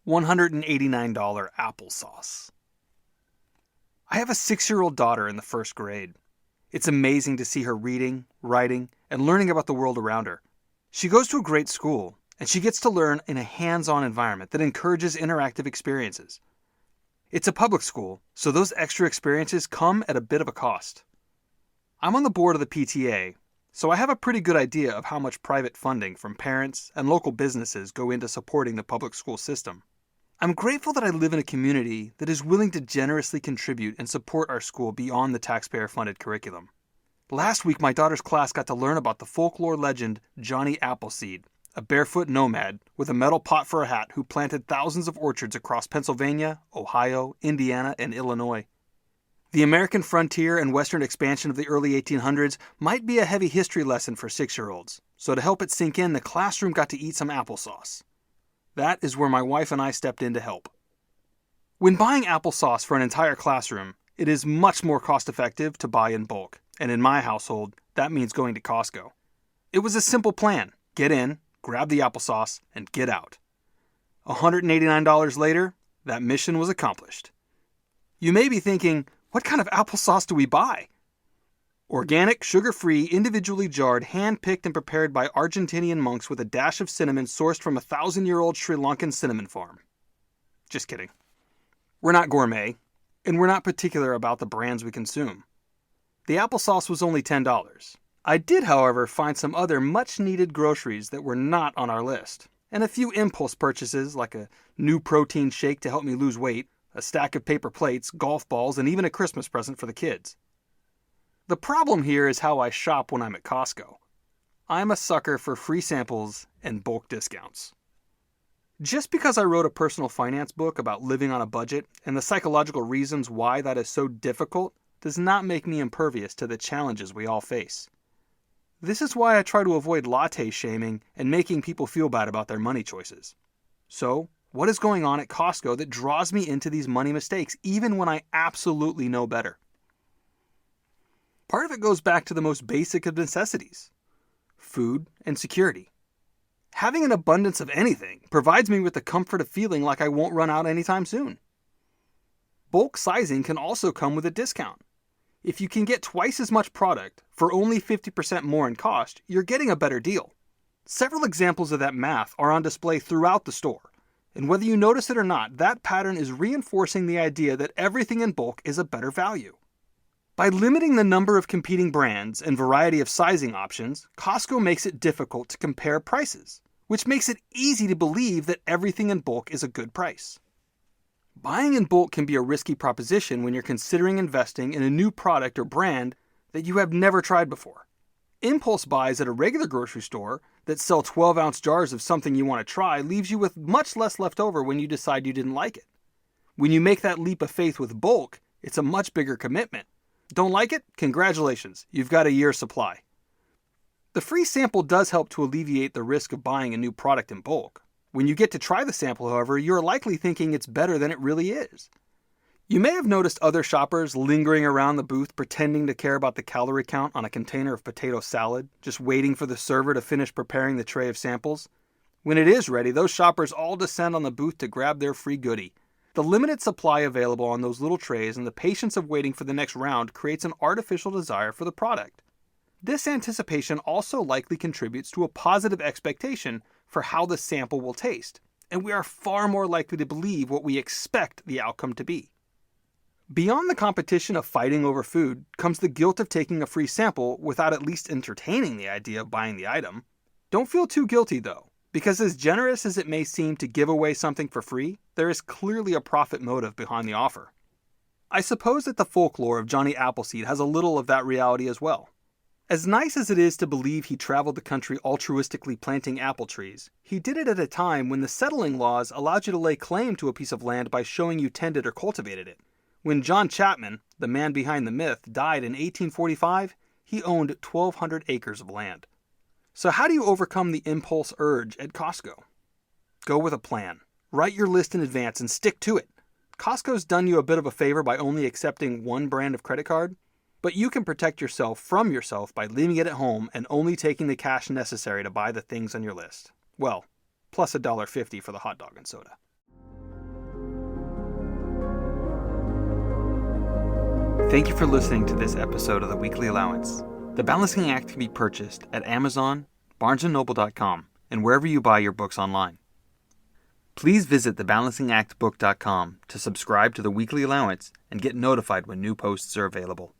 $189 applesauce. I have a 6-year-old daughter in the first grade. It's amazing to see her reading, writing, and learning about the world around her. She goes to a great school, and she gets to learn in a hands-on environment that encourages interactive experiences. It's a public school, so those extra experiences come at a bit of a cost. I'm on the board of the PTA, so I have a pretty good idea of how much private funding from parents and local businesses go into supporting the public school system. I'm grateful that I live in a community that is willing to generously contribute and support our school beyond the taxpayer-funded curriculum. Last week, my daughter's class got to learn about the folklore legend Johnny Appleseed, a barefoot nomad with a metal pot for a hat who planted thousands of orchards across Pennsylvania, Ohio, Indiana, and Illinois. The American frontier and western expansion of the early 1800s might be a heavy history lesson for 6-year-olds, so to help it sink in, the classroom got to eat some applesauce. That is where my wife and I stepped in to help. When buying applesauce for an entire classroom, it is much more cost-effective to buy in bulk, and in my household, that means going to Costco. It was a simple plan. Get in, grab the applesauce, and get out. $189 later, that mission was accomplished. You may be thinking, what kind of applesauce do we buy? Organic, sugar-free, individually jarred, hand-picked and prepared by Argentinian monks with a dash of cinnamon sourced from a 1,000-year-old Sri Lankan cinnamon farm. Just kidding. We're not gourmet, and we're not particular about the brands we consume. The applesauce was only $10. I did, however, find some other much-needed groceries that were not on our list, and a few impulse purchases like a new protein shake to help me lose weight, a stack of paper plates, golf balls, and even a Christmas present for the kids. The problem here is how I shop when I'm at Costco. I'm a sucker for free samples and bulk discounts. Just because I wrote a personal finance book about living on a budget and the psychological reasons why that is so difficult does not make me impervious to the challenges we all face. This is why I try to avoid latte shaming and making people feel bad about their money choices. So, what is going on at Costco that draws me into these money mistakes even when I absolutely know better? Part of it goes back to the most basic of necessities: food and security. Having an abundance of anything provides me with the comfort of feeling like I won't run out anytime soon. Bulk sizing can also come with a discount. If you can get twice as much product for only 50% more in cost, you're getting a better deal. Several examples of that math are on display throughout the store, and whether you notice it or not, that pattern is reinforcing the idea that everything in bulk is a better value. By limiting the number of competing brands and variety of sizing options, Costco makes it difficult to compare prices, which makes it easy to believe that everything in bulk is a good price. Buying in bulk can be a risky proposition when you're considering investing in a new product or brand that you have never tried before. Impulse buys at a regular grocery store that sell 12-ounce jars of something you want to try leaves you with much less left over when you decide you didn't like it. When you make that leap of faith with bulk, it's a much bigger commitment. Don't like it? Congratulations, you've got a year's supply. The free sample does help to alleviate the risk of buying a new product in bulk. When you get to try the sample, however, you're likely thinking it's better than it really is. You may have noticed other shoppers lingering around the booth pretending to care about the calorie count on a container of potato salad, just waiting for the server to finish preparing the tray of samples. When it is ready, those shoppers all descend on the booth to grab their free goodie. The limited supply available on those little trays and the patience of waiting for the next round creates an artificial desire for the product. This anticipation also likely contributes to a positive expectation for how the sample will taste, and we are far more likely to believe what we expect the outcome to be. Beyond the competition of fighting over food comes the guilt of taking a free sample without at least entertaining the idea of buying the item. Don't feel too guilty though, because as generous as it may seem to give away something for free, there is clearly a profit motive behind the offer. I suppose that the folklore of Johnny Appleseed has a little of that reality as well. As nice as it is to believe he traveled the country altruistically planting apple trees, he did it at a time when the settling laws allowed you to lay claim to a piece of land by showing you tended or cultivated it. When John Chapman, the man behind the myth, died in 1845, he owned 1,200 acres of land. So how do you overcome the impulse urge at Costco? Go with a plan. Write your list in advance and stick to it. Costco's done you a bit of a favor by only accepting one brand of credit card, but you can protect yourself from yourself by leaving it at home and only taking the cash necessary to buy the things on your list. Well, plus $1.50 for the hot dog and soda. Thank you for listening to this episode of The Weekly Allowance. The Balancing Act can be purchased at Amazon, BarnesandNoble.com, and wherever you buy your books online. Please visit thebalancingactbook.com to subscribe to The Weekly Allowance and get notified when new posts are available.